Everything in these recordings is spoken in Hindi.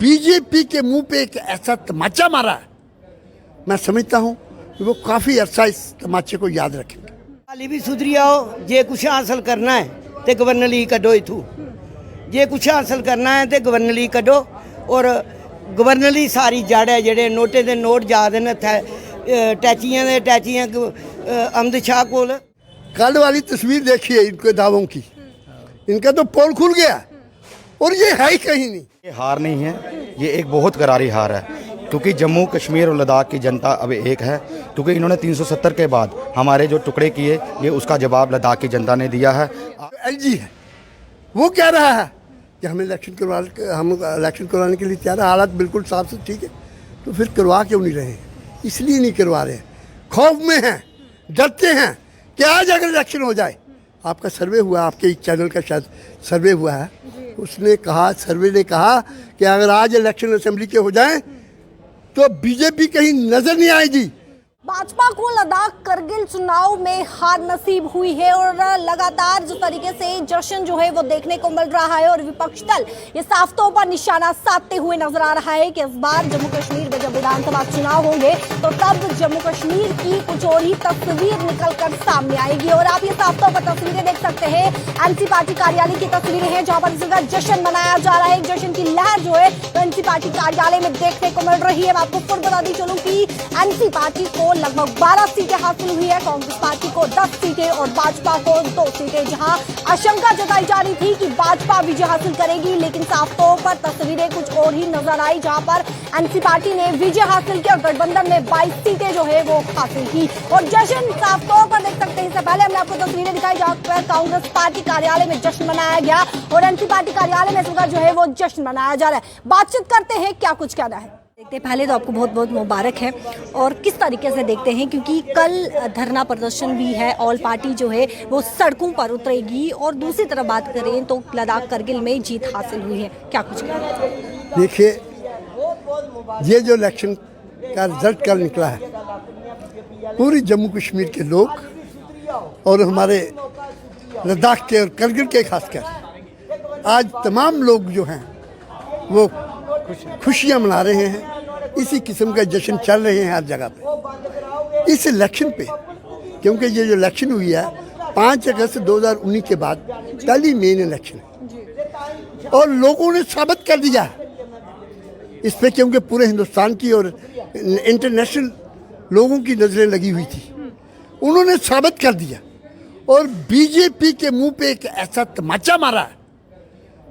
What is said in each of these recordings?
बीजेपी के मुंह पे एक ऐसा तमाचा मारा है, मैं समझता हूं कि वो काफ़ी अरसा इस तमाचे को याद रखेंगे। हाली भी सुधरी आओ, जे कुछ हासिल करना है तो गवर्नर लीग कड्डो इथू, जे कुछ हासिल करना है तो गवर्नर लीग कड्डो। और गवर्नर लीग सारी जड़ है, जेडे नोटे दे नोट जा दे टैचियां दे टैचियां अहमद शाह कोल। कल वाली तस्वीर देखिए इनके दावों की, इनका तो पोल खुल गया और ये है ही कहीं नहीं। ये हार नहीं है, ये एक बहुत करारी हार है, क्योंकि जम्मू कश्मीर और लद्दाख की जनता अब एक है। क्योंकि इन्होंने 370 के बाद हमारे जो टुकड़े किए, ये उसका जवाब लद्दाख की जनता ने दिया है। एलजी है, वो कह रहा है कि हम इलेक्शन करवाने के लिए तैयार है, हालात बिल्कुल साफ से ठीक है, तो फिर करवा क्यों नहीं रहे हैं? इसलिए नहीं करवा रहे हैं, खौफ में हैं, डरते हैं कि आज अगर इलेक्शन हो जाए। आपका सर्वे हुआ, आपके चैनल का शायद सर्वे हुआ है, उसने कहा, सर्वे ने कहा कि अगर आज इलेक्शन असेंबली के हो जाएं तो बीजेपी कहीं नजर नहीं आएगी। भाजपा को लद्दाख करगिल चुनाव में हार नसीब हुई है और लगातार जिस तरीके से जश्न जो है वो देखने को मिल रहा है और विपक्ष दल ये साफ तौर पर निशाना साधते हुए नजर आ रहा है कि इस बार जम्मू कश्मीर में जब विधानसभा चुनाव होंगे तो तब जम्मू कश्मीर की कुछ और ही तस्वीर निकलकर सामने आएगी। और आप ये साफ तौर पर तस्वीरें देख सकते हैं, एनसी पार्टी कार्यालय की तस्वीरें हैं जहां पर इस जगह जश्न मनाया जा रहा है। जश्न की लहर जो है तो एनसी पार्टी कार्यालय में देखने को मिल रही है। मैं आपको फिर बता दी चलूं कि एनसी पार्टी को लगभग 12 सीटें हासिल हुई है, कांग्रेस पार्टी को 10 सीटें और भाजपा को 2 सीटें। जहां आशंका जताई जा रही थी कि भाजपा विजय हासिल करेगी, लेकिन साफ तौर पर तस्वीरें कुछ और ही नजर आई, जहां पर एनसी पार्टी ने विजय हासिल किया और गठबंधन में 22 सीटें जो है वो हासिल की। और जश्न साफ तौर पर देख सकते हैं, इससे पहले हमने आपको तस्वीरें दिखाई जहां पर कांग्रेस पार्टी कार्यालय में जश्न मनाया गया और एनसी पार्टी कार्यालय में इस वक्त जो है वो जश्न मनाया जा रहा है। बातचीत करते हैं, क्या कुछ कहना है देखते हैं। पहले तो आपको बहुत बहुत मुबारक है। और किस तरीके से देखते हैं, क्योंकि कल धरना प्रदर्शन भी है, ऑल पार्टी जो है वो सड़कों पर उतरेगी और दूसरी तरफ बात करें तो लद्दाख करगिल में जीत हासिल हुई है, क्या कुछ कहना है? देखिए, ये जो इलेक्शन का रिजल्ट कल निकला है, पूरी जम्मू कश्मीर के लोग और हमारे लद्दाख के और करगिल के खासकर आज तमाम लोग जो हैं वो खुशियां मना रहे हैं। इसी किस्म का जश्न चल रहे हैं हर जगह पे इस इलेक्शन पे, क्योंकि ये जो इलेक्शन हुई है 5 अगस्त 2019 के बाद पहली मेन इलेक्शन है और लोगों ने साबित कर दिया इस पे, क्योंकि पूरे हिंदुस्तान की और इंटरनेशनल लोगों की नज़रें लगी हुई थी, उन्होंने साबित कर दिया। और बीजेपी के मुंह पे एक ऐसा तमाचा मारा है,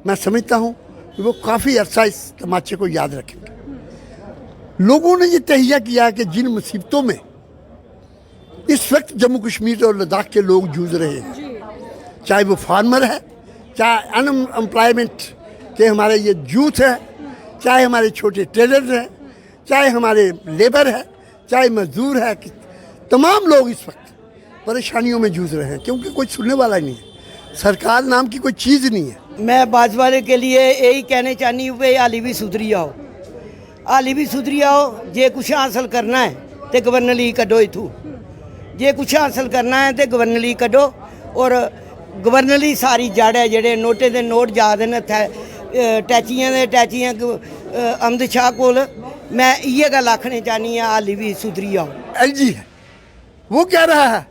मैं समझता हूं कि वो काफ़ी अरसा इस तमाचे को याद रखेंगे। लोगों ने ये तहिया किया कि जिन मुसीबतों में इस वक्त जम्मू कश्मीर और लद्दाख के लोग जूझ रहे हैं, चाहे वो फार्मर है, चाहे अनएम्प्लॉयमेंट के हमारे ये यूथ है, चाहे हमारे छोटे टेलर्स हैं, चाहे हमारे लेबर है, चाहे मजदूर है, कि तमाम लोग इस वक्त परेशानियों में जूझ रहे हैं, क्योंकि कोई सुनने वाला नहीं है, सरकार नाम की कोई चीज़ नहीं है। मैं भाजपा के लिए यही कहने चाहनी हूँ कि हाली भी सुधरी आओ, हाली भी सुधरी आओ। जे कुछ हासिल करना है तो गवर्नर लीग कड्डो इथू, जे कुछ हासिल करना है तो गवर्नर लीग कड्डो। और गवर्नर लीग सारी जड़ है, जेडे नोटे दे नोट जा दे टैचियां दे टैचियां अहमद शाह कोल। मैं इयै गल आखने चाहनी हाँ, हाली भी सुधरी आओ। एलजी है, वो कह रहा है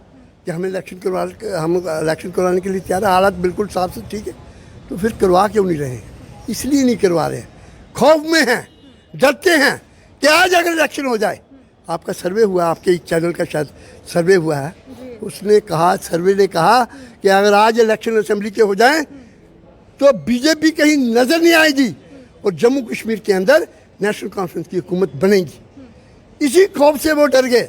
कि हम इलेक्शन करवाने के लिए तैयार है, हालात बिल्कुल साफ से ठीक है, तो फिर करवा क्यों नहीं रहे हैं? इसलिए नहीं करवा रहे हैं, खौफ में हैं, डरते हैं कि आज अगर इलेक्शन हो जाए। आपका सर्वे हुआ, आपके चैनल का शायद सर्वे हुआ है, उसने कहा, सर्वे ने कहा कि अगर आज इलेक्शन असेंबली के हो जाएं तो बीजेपी कहीं नजर नहीं आएगी और जम्मू कश्मीर के अंदर नेशनल कॉन्फ्रेंस की हुकूमत बनेगी। इसी खौफ से वो डर गए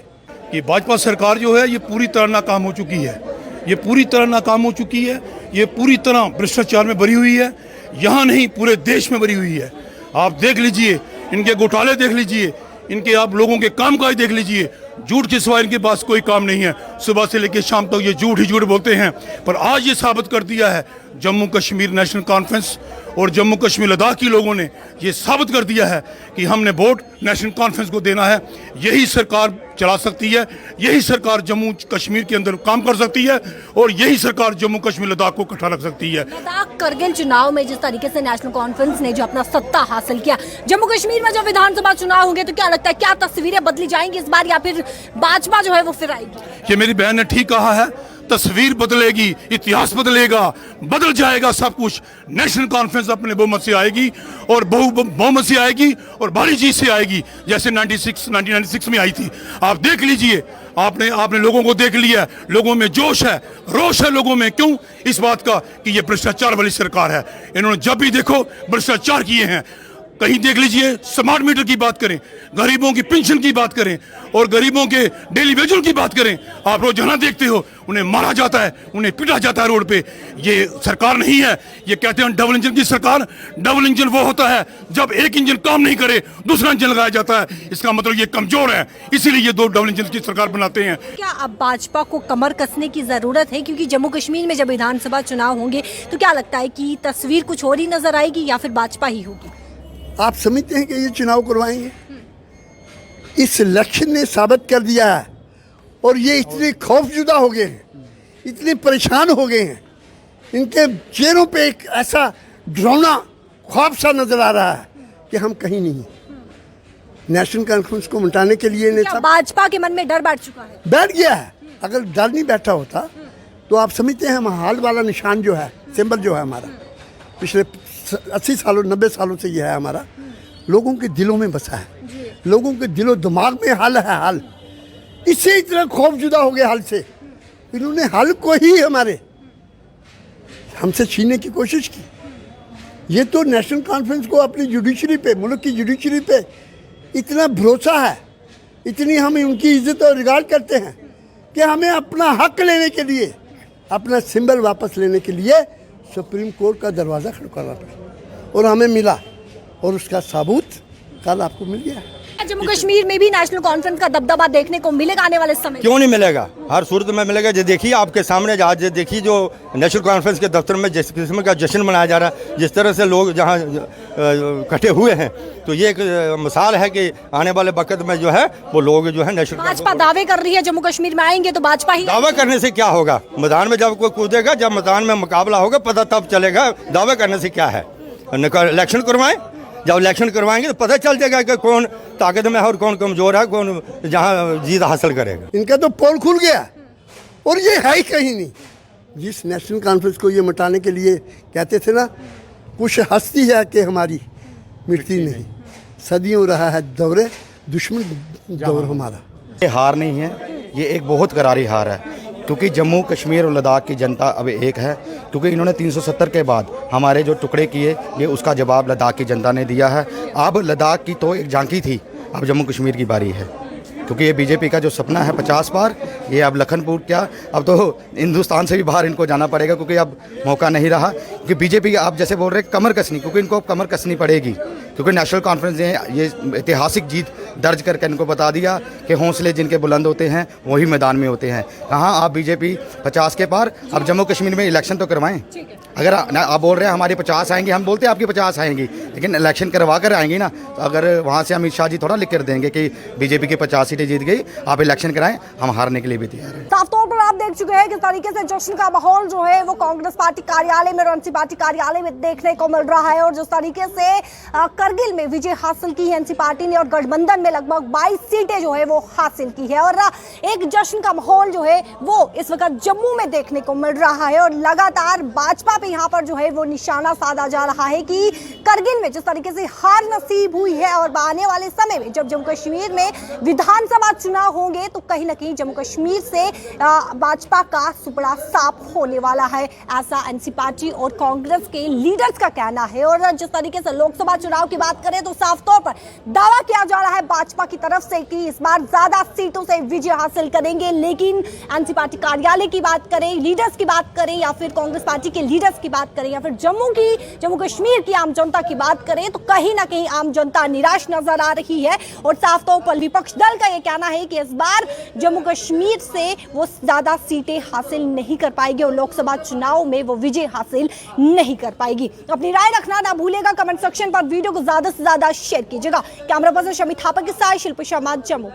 कि भाजपा सरकार जो है ये पूरी तरह नाकाम हो चुकी है, ये पूरी तरह नाकाम हो चुकी है, ये पूरी तरह भ्रष्टाचार में भरी हुई है, यहाँ नहीं पूरे देश में भरी हुई है। आप देख लीजिए, इनके घोटाले देख लीजिए, इनके आप लोगों के कामकाज देख लीजिए, झूठ के सिवाय इनके पास कोई काम नहीं है। सुबह से लेकर शाम तक ये झूठ ही झूठ बोलते हैं, पर आज ये साबित कर दिया है जम्मू कश्मीर नेशनल कॉन्फ्रेंस और जम्मू कश्मीर लद्दाख के लोगों ने ये साबित कर दिया है कि हमने वोट नेशनल कॉन्फ्रेंस को देना है। यही सरकार चला सकती है, यही सरकार जम्मू कश्मीर के अंदर काम कर सकती है और यही सरकार जम्मू कश्मीर लद्दाख को इकट्ठा रख सकती है। लद्दाख करगिल चुनाव में जिस तरीके से नेशनल कॉन्फ्रेंस ने जो अपना सत्ता हासिल किया, जम्मू कश्मीर में जब विधानसभा चुनाव होंगे तो क्या लगता है, क्या तस्वीरें बदली जाएंगी इस बार, या फिर भाजपा जो है वो फिर आएगी? ये मेरी बहन ने ठीक कहा है, तस्वीर बदलेगी, इतिहास बदलेगा, बदल जाएगा सब कुछ। नेशनल कॉन्फ्रेंस अपने बहुमत से आएगी और बहुमत से आएगी और भारी जीत से आएगी, जैसे 1996 में आई थी। आप देख लीजिए, आपने लोगों को देख लिया, लोगों में जोश है, रोष है लोगों में। क्यों? इस बात का कि ये भ्रष्टाचार वाली सरकार है। इन्होंने जब भी देखो भ्रष्टाचार किए हैं। कहीं देख लीजिए, स्मार्ट मीटर की बात करें, गरीबों की पेंशन की बात करें और गरीबों के डेली वेजन की बात करें, आप रोजाना देखते हो उन्हें मारा जाता है, उन्हें पीटा जाता है रोड पे। ये सरकार नहीं है, ये कहते हैं डबल इंजन की सरकार। डबल इंजन वो होता है जब एक इंजन काम नहीं करे दूसरा इंजन लगाया जाता है, इसका मतलब ये कमजोर है, इसीलिए ये दो डबल इंजन की सरकार बनाते हैं। क्या अब भाजपा को कमर कसने की जरूरत है, क्योंकि जम्मू कश्मीर में जब विधानसभा चुनाव होंगे तो क्या लगता है कि तस्वीर कुछ और ही नजर आएगी या फिर भाजपा ही होगी? आप समझते हैं कि ये चुनाव करवाएंगे? इस इलेक्शन ने साबित कर दिया है और ये इतने खौफजुदा हो गए हैं, इतने परेशान हो गए हैं, इनके चेहरों पे एक ऐसा डरावना ख्वाब सा नजर आ रहा है कि हम कहीं नहीं हैं। नेशनल कॉन्फ्रेंस को मिटाने के लिए क्या भाजपा के मन में डर बैठ चुका है? बैठ गया है। अगर डर नहीं बैठा होता तो आप समझते हैं हम हाल वाला निशान जो है, सिंबल जो है हमारा, पिछले 80 सालों 90 सालों से ये है हमारा, लोगों के दिलों में बसा है, लोगों के दिलो दिमाग में हल है। हल इससे इतना खौफजुदा हो गया हल से, इन्होंने हल को ही हमारे हमसे छीनने की कोशिश की। ये तो नेशनल कॉन्फ्रेंस को अपनी जुडिशरी पे, मुल्क की जुडिशरी पे इतना भरोसा है, इतनी हम उनकी इज्जत और रिगार्ड करते हैं कि हमें अपना हक लेने के लिए, अपना सिंबल वापस लेने के लिए सुप्रीम कोर्ट का दरवाज़ा खड़काना पड़ा और हमें मिला और उसका सबूत कल आपको मिल गया। जम्मू कश्मीर में भी नेशनल कॉन्फ्रेंस का दबदबा देखने को मिलेगा आने वाले समय? क्यों नहीं मिलेगा, हर सूरत में मिलेगा। जो देखिए आपके सामने, आज देखिए जो नेशनल कॉन्फ्रेंस के दफ्तर में जिस किस्म का जश्न मनाया जा रहा है, जिस तरह से लोग जहाँ इकट्ठे हुए हैं, तो ये एक मिसाल है कि आने वाले वक्त में जो है वो लोग जो है नेशनल भाजपा दावे कर रही है जम्मू कश्मीर में आएंगे तो भाजपा ही। दावा करने से क्या होगा? मैदान में जब कोई कूदेगा, जब मैदान में मुकाबला होगा, पता तब चलेगा। दावा करने से क्या है? इलेक्शन करवाएं, जब इलेक्शन करवाएंगे तो पता चल जाएगा कि कौन ताकत में है और कौन कमजोर है, कौन जहां जीत हासिल करेगा। इनका तो पोल खुल गया और ये है ही कहीं नहीं। जिस नेशनल कॉन्फ्रेंस को ये मिटाने के लिए कहते थे ना, कुछ हस्ती है कि हमारी मिटती नहीं, सदियों रहा है दौरे दुश्मन दौर हमारा। ये हार नहीं है, ये एक बहुत करारी हार है, क्योंकि जम्मू कश्मीर और लद्दाख की जनता अब एक है। क्योंकि इन्होंने 370 के बाद हमारे जो टुकड़े किए, ये उसका जवाब लद्दाख की जनता ने दिया है। अब लद्दाख की तो एक झांकी थी, अब जम्मू कश्मीर की बारी है। क्योंकि ये बीजेपी का जो सपना है 50 पार, ये अब लखनपुर क्या, अब तो हिंदुस्तान से भी बाहर इनको जाना पड़ेगा, क्योंकि अब मौका नहीं रहा। क्योंकि बीजेपी आप जैसे बोल रहे हैं कमर कसनी, क्योंकि इनको अब कमर कसनी पड़ेगी, क्योंकि नेशनल कॉन्फ्रेंस ने ये ऐतिहासिक जीत दर्ज करके इनको बता दिया कि हौसले जिनके बुलंद होते हैं वही मैदान में होते हैं। कहाँ आप बीजेपी 50 के पार, अब जम्मू कश्मीर में इलेक्शन तो करवाएं। अगर आप बोल रहे हैं हमारी 50 आएंगी, हम बोलते हैं आपकी 50 आएंगी, लेकिन इलेक्शन करवा कर आएंगी ना। तो अगर वहाँ से अमित शाह जी थोड़ा लिख कर देंगे कि बीजेपी की 50 सीटें जीत गई, आप इलेक्शन कराएं, हम हारने के लिए भी तैयार हैं। साफ तौर पर आप देख चुके हैं किस तरीके से जश्न का माहौल जो है वो कांग्रेस पार्टी कार्यालय में और एनसी पार्टी कार्यालय में देखने को मिल रहा है। और जिस तरीके से करगिल में विजय हासिल की है एनसी पार्टी ने और गठबंधन में लगभग 22 सीटें जो है वो हासिल की है, और एक जश्न का माहौल जो है वो इस वक्त जम्मू में देखने को मिल रहा है। और लगातार भाजपा पे यहाँ पर जो है वो निशाना साधा जा रहा है कि करगिल में जिस तरीके से हार नसीब हुई है और आने वाले समय में जब जम्मू कश्मीर में विधानसभा चुनाव होंगे तो कहीं ना कहीं जम्मू कश्मीर से भाजपा का सुपड़ा साफ होने वाला है, ऐसा एनसी पार्टी और कांग्रेस के लीडर्स का कहना है। और जिस तरीके से लोकसभा चुनाव की बात करें तो साफ तौर पर दावा किया जा रहा है भाजपा की तरफ से कि इस बार ज्यादा सीटों से विजय हासिल करेंगे, लेकिन एनसी पार्टी कार्यालय की बात करें, लीडर्स की बात करें, या फिर कांग्रेस पार्टी के लीडर्स की बात करें, या फिर जम्मू कश्मीर की आम जनता की बात करें तो कहीं ना कहीं आम जनता निराश नजर आ रही है। और साफ तौर पर विपक्ष दल का यह कहना है कि इस बार जम्मू कश्मीर से वो ज्यादा सीटें हासिल नहीं कर पाएगी और लोकसभा चुनाव में वो विजय हासिल नहीं कर पाएगी। अपनी राय रखना ना भूलेगा कमेंट सेक्शन पर, वीडियो को ज्यादा से ज्यादा शेयर कीजिएगा। कैमरा पर्सन शमी थापा के साथ शिल्पी शर्मा, जम्मू।